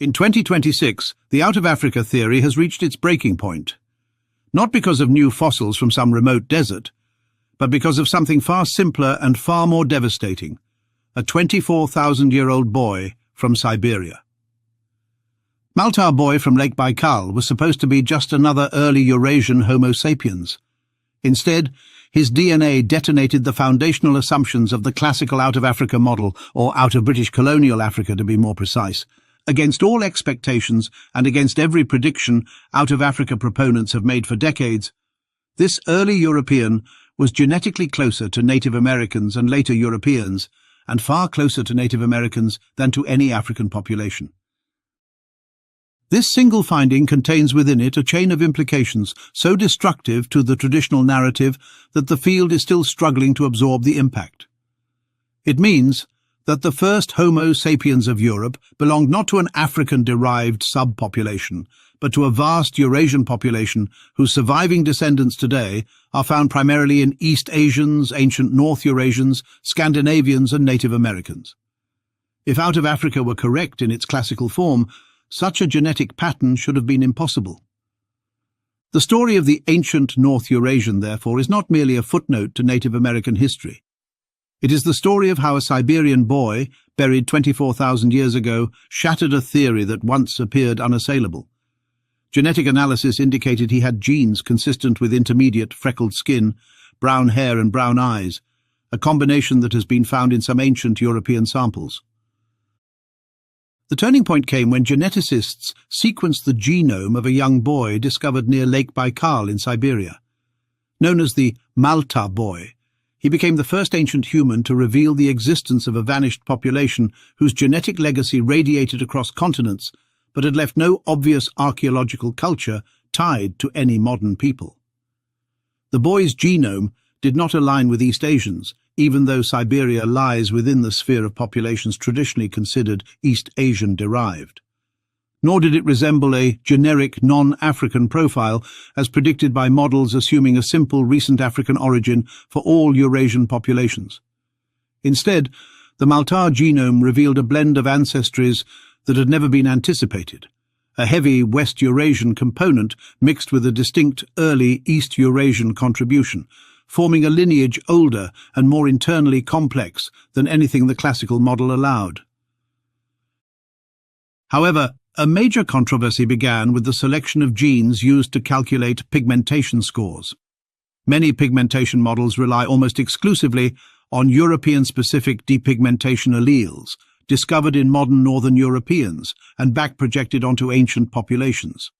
In 2026, the out-of-Africa theory has reached its breaking point. Not because of new fossils from some remote desert, but because of something far simpler and far more devastating: a 24,000-year-old boy from Siberia. Maltar boy from Lake Baikal was supposed to be just another early Eurasian Homo sapiens. Instead, his DNA detonated the foundational assumptions of the classical out-of-Africa model, or out-of-British colonial Africa to be more precise. Against all expectations and against every prediction out-of-Africa proponents have made for decades, this early European was genetically closer to Native Americans and later Europeans, and far closer to Native Americans than to any African population. This single finding contains within it a chain of implications so destructive to the traditional narrative that the field is still struggling to absorb the impact. It means that the first Homo sapiens of Europe belonged not to an African-derived subpopulation, but to a vast Eurasian population whose surviving descendants today are found primarily in East Asians, ancient North Eurasians, Scandinavians and Native Americans. If out of Africa were correct in its classical form, such a genetic pattern should have been impossible. The story of the ancient North Eurasian, therefore, is not merely a footnote to Native American history. It is the story of how a Siberian boy, buried 24,000 years ago, shattered a theory that once appeared unassailable. Genetic analysis indicated he had genes consistent with intermediate freckled skin, brown hair and brown eyes, a combination that has been found in some ancient European samples. The turning point came when geneticists sequenced the genome of a young boy discovered near Lake Baikal in Siberia. Known as the Maltar boy, he became the first ancient human to reveal the existence of a vanished population whose genetic legacy radiated across continents but had left no obvious archaeological culture tied to any modern people. The boy's genome did not align with East Asians, even though Siberia lies within the sphere of populations traditionally considered East Asian-derived. Nor did it resemble a generic non-African profile as predicted by models assuming a simple recent African origin for all Eurasian populations. Instead, the Maltar genome revealed a blend of ancestries that had never been anticipated, a heavy West Eurasian component mixed with a distinct early East Eurasian contribution, forming a lineage older and more internally complex than anything the classical model allowed. However, a major controversy began with the selection of genes used to calculate pigmentation scores. Many pigmentation models rely almost exclusively on European-specific depigmentation alleles, discovered in modern northern Europeans and back-projected onto ancient populations.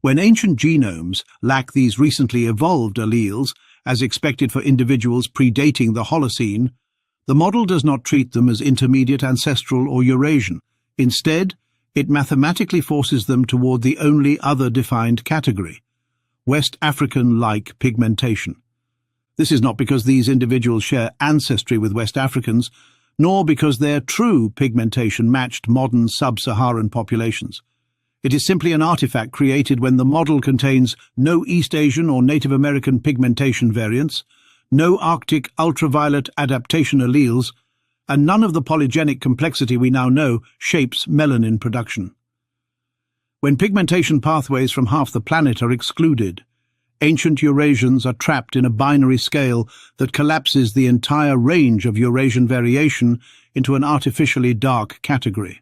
When ancient genomes lack these recently evolved alleles, as expected for individuals predating the Holocene, the model does not treat them as intermediate ancestral or Eurasian. Instead, it mathematically forces them toward the only other defined category, West African-like pigmentation. This is not because these individuals share ancestry with West Africans, nor because their true pigmentation matched modern sub-Saharan populations. It is simply an artifact created when the model contains no East Asian or Native American pigmentation variants, no Arctic ultraviolet adaptation alleles, and none of the polygenic complexity we now know shapes melanin production. When pigmentation pathways from half the planet are excluded, ancient Eurasians are trapped in a binary scale that collapses the entire range of Eurasian variation into an artificially dark category.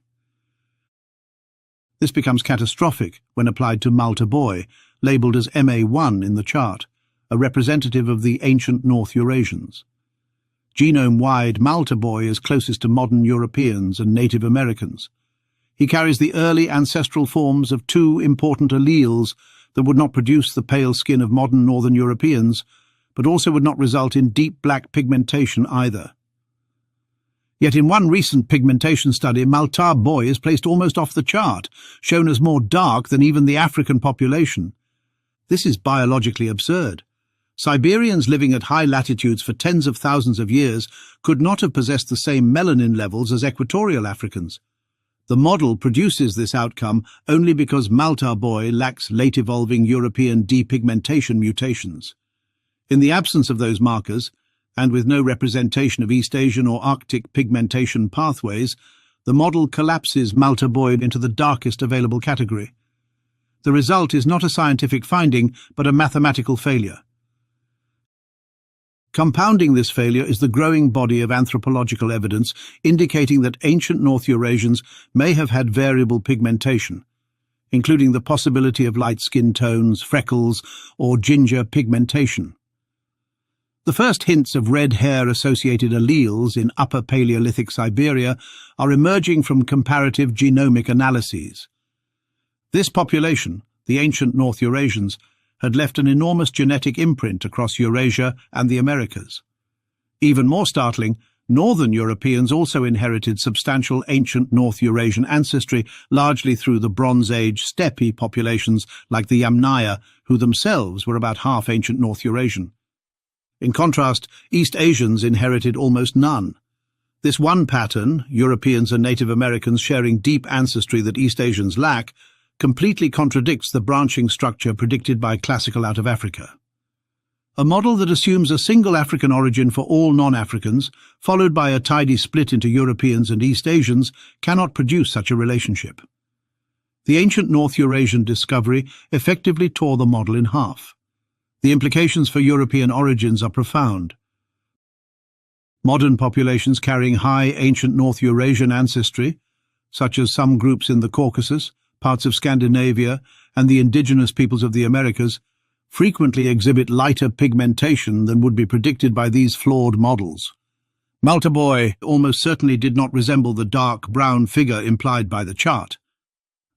This becomes catastrophic when applied to Maltar boy, labelled as MA1 in the chart, a representative of the ancient North Eurasians. Genome-wide, Maltar boy is closest to modern Europeans and Native Americans. He carries the early ancestral forms of two important alleles that would not produce the pale skin of modern northern Europeans, but also would not result in deep black pigmentation either. Yet in one recent pigmentation study, Maltar boy is placed almost off the chart, shown as more dark than even the African population. This is biologically absurd. Siberians living at high latitudes for tens of thousands of years could not have possessed the same melanin levels as equatorial Africans. The model produces this outcome only because Maltar boy lacks late-evolving European depigmentation mutations. In the absence of those markers, and with no representation of East Asian or Arctic pigmentation pathways, the model collapses Malta Boyd into the darkest available category. The result is not a scientific finding, but a mathematical failure. Compounding this failure is the growing body of anthropological evidence indicating that ancient North Eurasians may have had variable pigmentation, including the possibility of light skin tones, freckles, or ginger pigmentation. The first hints of red hair-associated alleles in Upper Paleolithic Siberia are emerging from comparative genomic analyses. This population, the ancient North Eurasians, had left an enormous genetic imprint across Eurasia and the Americas. Even more startling, Northern Europeans also inherited substantial ancient North Eurasian ancestry, largely through the Bronze Age steppe populations like the Yamnaya, who themselves were about half ancient North Eurasian. In contrast, East Asians inherited almost none. This one pattern, Europeans and Native Americans sharing deep ancestry that East Asians lack, completely contradicts the branching structure predicted by classical Out of Africa. A model that assumes a single African origin for all non-Africans, followed by a tidy split into Europeans and East Asians, cannot produce such a relationship. The ancient North Eurasian discovery effectively tore the model in half. The implications for European origins are profound. Modern populations carrying high ancient North Eurasian ancestry, such as some groups in the Caucasus, parts of Scandinavia, and the indigenous peoples of the Americas, frequently exhibit lighter pigmentation than would be predicted by these flawed models. Malta Boy almost certainly did not resemble the dark brown figure implied by the chart.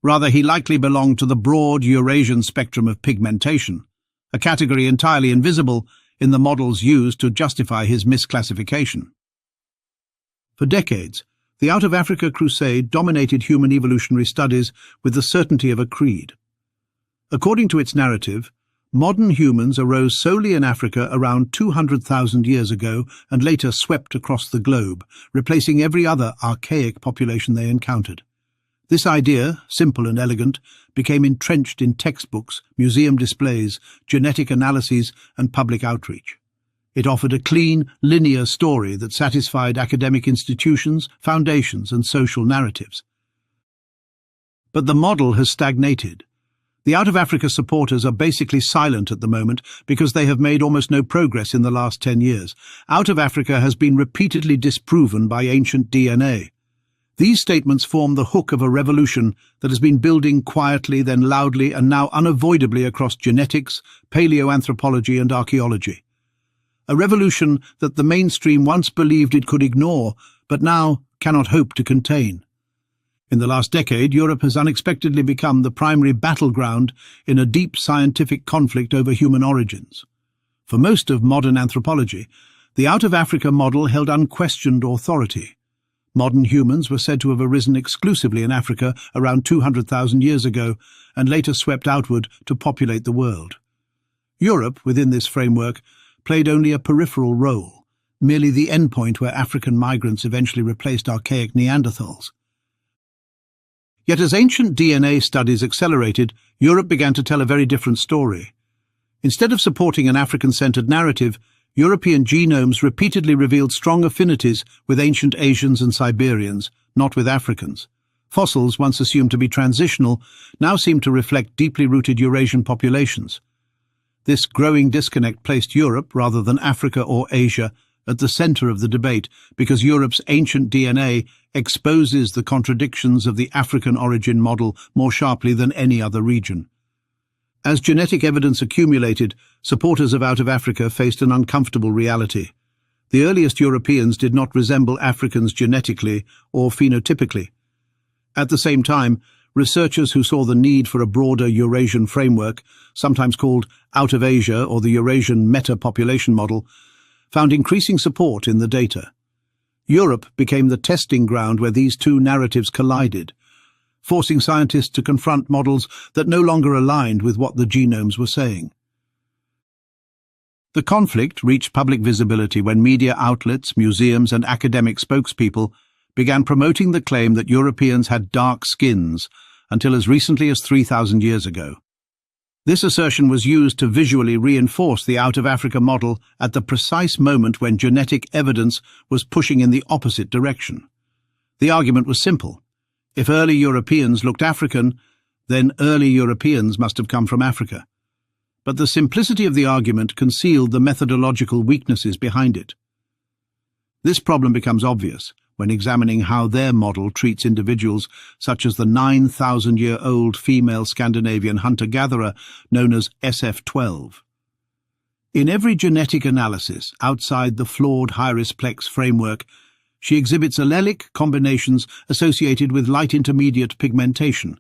Rather, he likely belonged to the broad Eurasian spectrum of pigmentation, a category entirely invisible in the models used to justify his misclassification. For decades, the Out of Africa crusade dominated human evolutionary studies with the certainty of a creed. According to its narrative, modern humans arose solely in Africa around 200,000 years ago and later swept across the globe, replacing every other archaic population they encountered. This idea, simple and elegant, became entrenched in textbooks, museum displays, genetic analyses, and public outreach. It offered a clean, linear story that satisfied academic institutions, foundations, and social narratives. But the model has stagnated. The Out of Africa supporters are basically silent at the moment because they have made almost no progress in the last 10 years. Out of Africa has been repeatedly disproven by ancient DNA. These statements form the hook of a revolution that has been building quietly, then loudly, and now unavoidably across genetics, paleoanthropology, and archaeology. A revolution that the mainstream once believed it could ignore, but now cannot hope to contain. In the last decade, Europe has unexpectedly become the primary battleground in a deep scientific conflict over human origins. For most of modern anthropology, the Out of Africa model held unquestioned authority. Modern humans were said to have arisen exclusively in Africa around 200,000 years ago and later swept outward to populate the world. Europe, within this framework, played only a peripheral role, merely the endpoint where African migrants eventually replaced archaic Neanderthals. Yet as ancient DNA studies accelerated, Europe began to tell a very different story. Instead of supporting an African-centered narrative, European genomes repeatedly revealed strong affinities with ancient Asians and Siberians, not with Africans. Fossils, once assumed to be transitional, now seem to reflect deeply rooted Eurasian populations. This growing disconnect placed Europe, rather than Africa or Asia, at the center of the debate because Europe's ancient DNA exposes the contradictions of the African origin model more sharply than any other region. As genetic evidence accumulated, supporters of Out of Africa faced an uncomfortable reality. The earliest Europeans did not resemble Africans genetically or phenotypically. At the same time, researchers who saw the need for a broader Eurasian framework, sometimes called Out of Asia or the Eurasian meta-population model, found increasing support in the data. Europe became the testing ground where these two narratives collided, forcing scientists to confront models that no longer aligned with what the genomes were saying. The conflict reached public visibility when media outlets, museums, and academic spokespeople began promoting the claim that Europeans had dark skins until as recently as 3,000 years ago. This assertion was used to visually reinforce the Out of Africa model at the precise moment when genetic evidence was pushing in the opposite direction. The argument was simple. If early Europeans looked African, then early Europeans must have come from Africa. But the simplicity of the argument concealed the methodological weaknesses behind it. This problem becomes obvious when examining how their model treats individuals such as the 9,000-year-old female Scandinavian hunter-gatherer known as SF12. In every genetic analysis outside the flawed Hyris-Plex framework, she exhibits allelic combinations associated with light-intermediate pigmentation,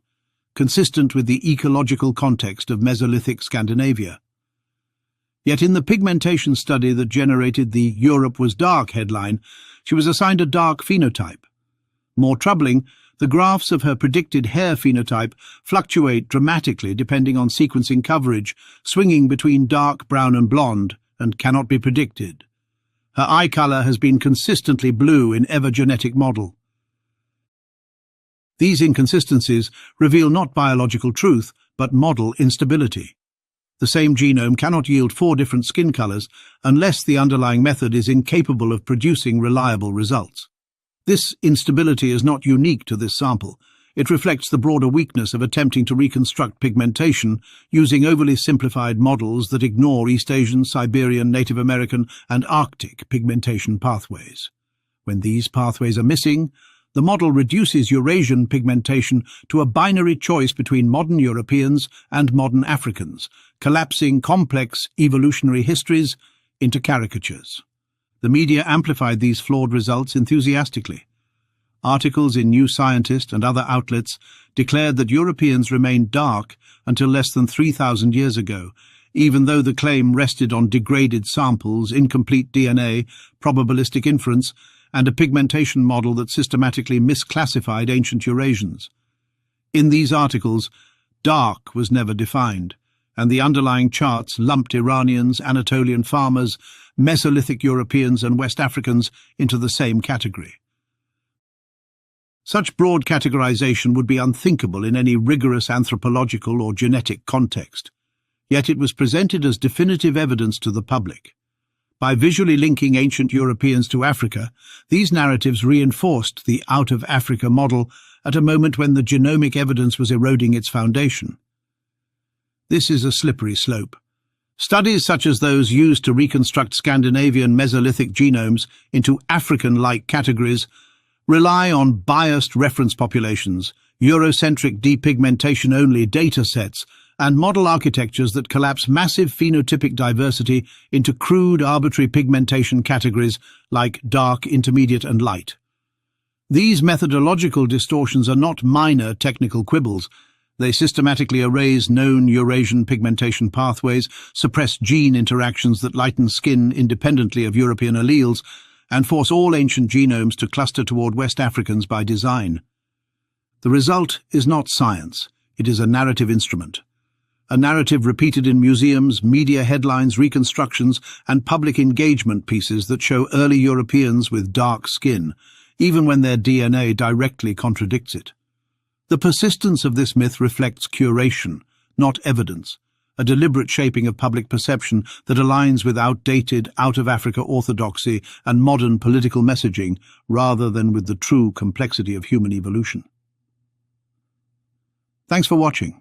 consistent with the ecological context of Mesolithic Scandinavia. Yet in the pigmentation study that generated the "Europe was dark" headline, she was assigned a dark phenotype. More troubling, the graphs of her predicted hair phenotype fluctuate dramatically depending on sequencing coverage, swinging between dark brown and blonde, and cannot be predicted. Her eye color has been consistently blue in every genetic model. These inconsistencies reveal not biological truth, but model instability. The same genome cannot yield 4 different skin colors unless the underlying method is incapable of producing reliable results. This instability is not unique to this sample. It reflects the broader weakness of attempting to reconstruct pigmentation using overly simplified models that ignore East Asian, Siberian, Native American, and Arctic pigmentation pathways. When these pathways are missing, the model reduces Eurasian pigmentation to a binary choice between modern Europeans and modern Africans, collapsing complex evolutionary histories into caricatures. The media amplified these flawed results enthusiastically. Articles in New Scientist and other outlets declared that Europeans remained dark until less than 3,000 years ago, even though the claim rested on degraded samples, incomplete DNA, probabilistic inference, and a pigmentation model that systematically misclassified ancient Eurasians. In these articles, dark was never defined, and the underlying charts lumped Iranians, Anatolian farmers, Mesolithic Europeans, and West Africans into the same category. Such broad categorization would be unthinkable in any rigorous anthropological or genetic context, yet it was presented as definitive evidence to the public. By visually linking ancient Europeans to Africa, these narratives reinforced the out-of-Africa model at a moment when the genomic evidence was eroding its foundation. This is a slippery slope. Studies such as those used to reconstruct Scandinavian Mesolithic genomes into African-like categories rely on biased reference populations, Eurocentric depigmentation-only data sets, and model architectures that collapse massive phenotypic diversity into crude, arbitrary pigmentation categories like dark, intermediate, and light. These methodological distortions are not minor technical quibbles. They systematically erase known Eurasian pigmentation pathways, suppress gene interactions that lighten skin independently of European alleles, and force all ancient genomes to cluster toward West Africans by design. The result is not science, it is a narrative instrument. A narrative repeated in museums, media headlines, reconstructions, and public engagement pieces that show early Europeans with dark skin, even when their DNA directly contradicts it. The persistence of this myth reflects curation, not evidence, a deliberate shaping of public perception that aligns with outdated, out-of-Africa orthodoxy and modern political messaging, rather than with the true complexity of human evolution. Thanks for watching.